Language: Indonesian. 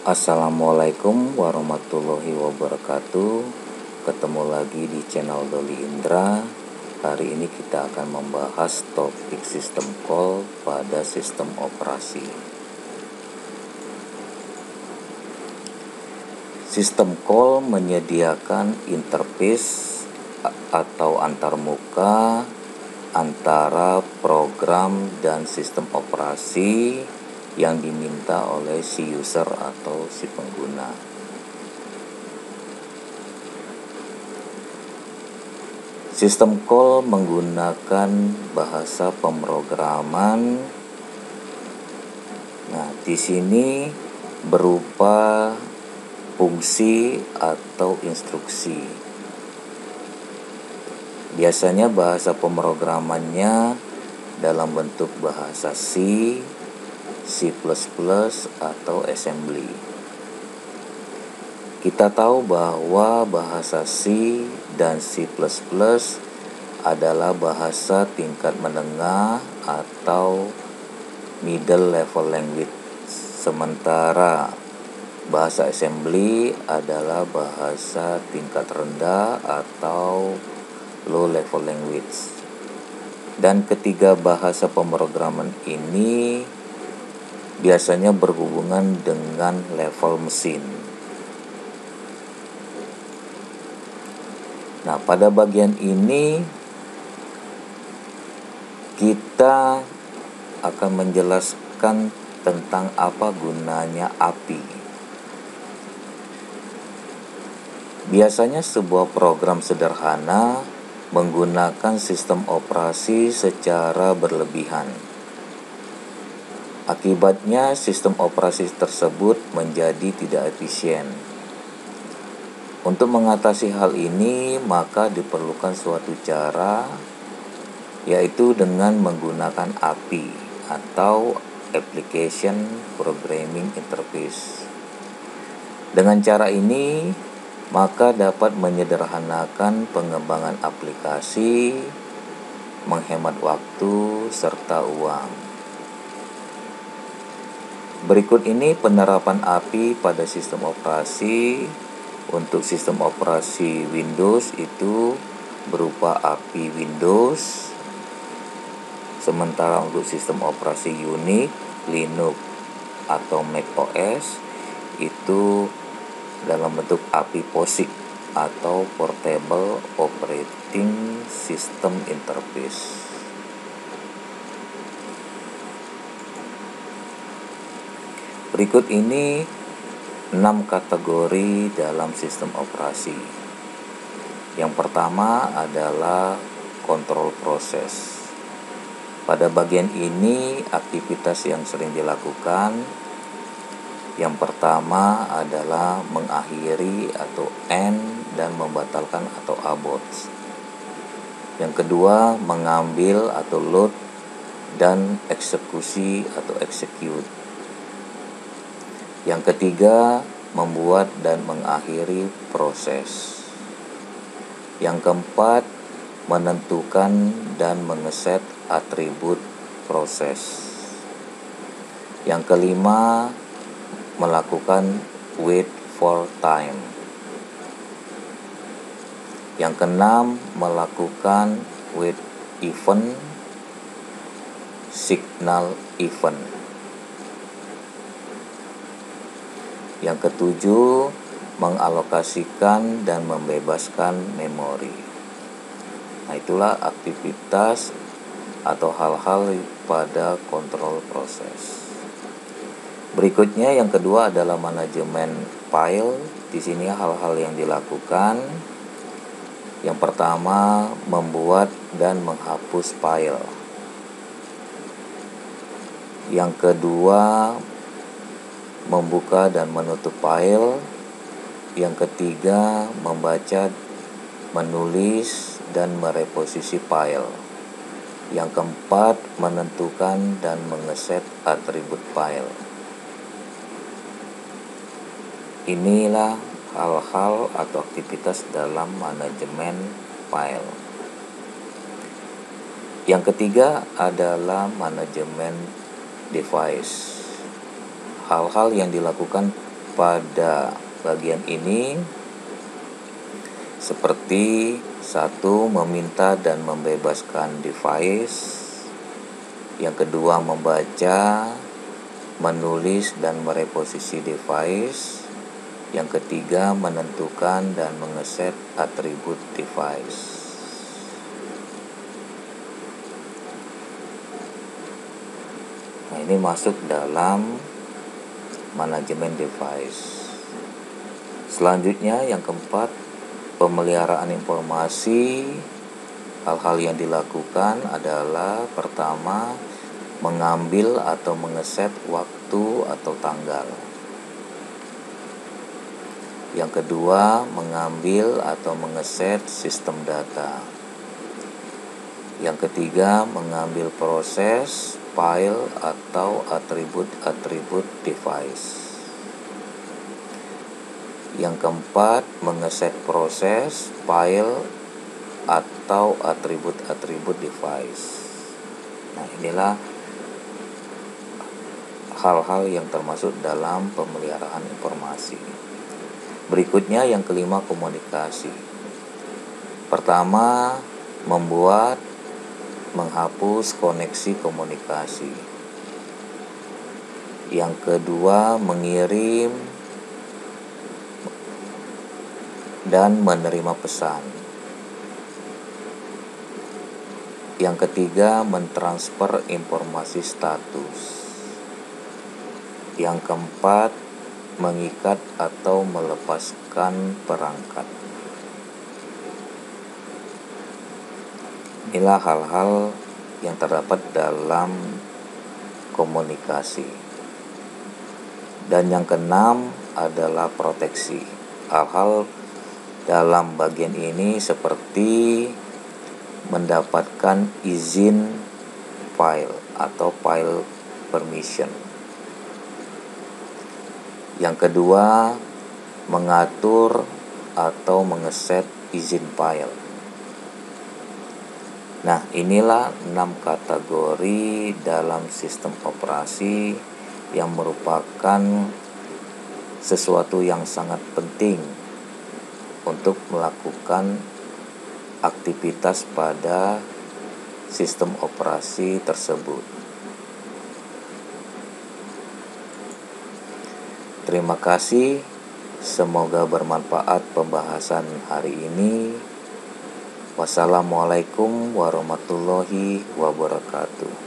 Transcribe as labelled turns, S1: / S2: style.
S1: Assalamualaikum warahmatullahi wabarakatuh. Ketemu lagi di channel Doli Indra. Hari ini kita akan membahas topik sistem call pada sistem operasi. Sistem call menyediakan interface atau antarmuka antara program dan sistem operasi yang diminta oleh si user atau si pengguna. Sistem call menggunakan bahasa pemrograman. Nah, di sini berupa fungsi atau instruksi. Biasanya bahasa pemrogramannya dalam bentuk bahasa C, C++ atau assembly. Kita tahu bahwa bahasa C dan C++ adalah bahasa tingkat menengah atau middle level language. Sementara bahasa assembly adalah bahasa tingkat rendah atau low level language. Dan ketiga bahasa pemrograman ini biasanya berhubungan dengan level mesin. Nah, pada bagian ini kita akan menjelaskan tentang apa gunanya API. Biasanya sebuah program sederhana menggunakan sistem operasi secara berlebihan. Akibatnya sistem operasi tersebut menjadi tidak efisien. Untuk mengatasi hal ini, maka diperlukan suatu cara, yaitu dengan menggunakan API atau Application Programming Interface. Dengan cara ini, maka dapat menyederhanakan pengembangan aplikasi, menghemat waktu, serta uang. Berikut ini penerapan API pada sistem operasi. Untuk sistem operasi Windows itu berupa API Windows. Sementara untuk sistem operasi Unix, Linux, atau Mac OS itu dalam bentuk API POSIX atau Portable Operating System Interface. Berikut ini 6 kategori dalam sistem operasi. Yang pertama adalah kontrol proses. Pada bagian ini aktivitas yang sering dilakukan. Yang pertama adalah mengakhiri atau end dan membatalkan atau abort. Yang kedua mengambil atau load dan eksekusi atau execute. Yang ketiga, membuat dan mengakhiri proses. Yang keempat, menentukan dan mengeset atribut proses. Yang kelima, melakukan wait for time. Yang keenam, melakukan wait event, signal event. Yang ketujuh, mengalokasikan dan membebaskan memori. Nah, itulah aktivitas atau hal-hal pada kontrol proses. Berikutnya yang kedua adalah manajemen file. Di sini hal-hal yang dilakukan. Yang pertama, membuat dan menghapus file. Yang kedua, membuka dan menutup file. Yang ketiga, membaca, menulis, dan mereposisi file. Yang keempat, menentukan dan mengeset atribut file. Inilah hal-hal atau aktivitas dalam manajemen file. Yang ketiga adalah manajemen device. Hal-hal yang dilakukan pada bagian ini seperti 1. Meminta dan membebaskan device. Yang kedua, membaca, menulis dan mereposisi device. Yang ketiga, menentukan dan mengeset atribut device. Nah, ini masuk dalam manajemen device. Selanjutnya yang keempat, pemeliharaan informasi. Hal-hal yang dilakukan adalah pertama, mengambil atau mengeset waktu atau tanggal. Yang kedua, mengambil atau mengeset sistem data. Yang ketiga, mengambil proses, file, atau atribut-atribut device. Yang keempat, mengeset proses, file, atau atribut-atribut device. Nah, inilah hal-hal yang termasuk dalam pemeliharaan informasi. Berikutnya yang kelima, komunikasi. Pertama, membuat, menghapus koneksi komunikasi. Yang kedua, mengirim dan menerima pesan. Yang ketiga, mentransfer informasi status. Yang keempat, mengikat atau melepaskan perangkat. Inilah hal-hal yang terdapat dalam komunikasi. Dan yang keenam adalah proteksi. Hal-hal dalam bagian ini seperti mendapatkan izin file atau file permission. Yang kedua, mengatur atau mengeset izin file. Nah, inilah 6 kategori dalam sistem operasi yang merupakan sesuatu yang sangat penting untuk melakukan aktivitas pada sistem operasi tersebut. Terima kasih, semoga bermanfaat pembahasan hari ini. Wassalamualaikum warahmatullahi wabarakatuh.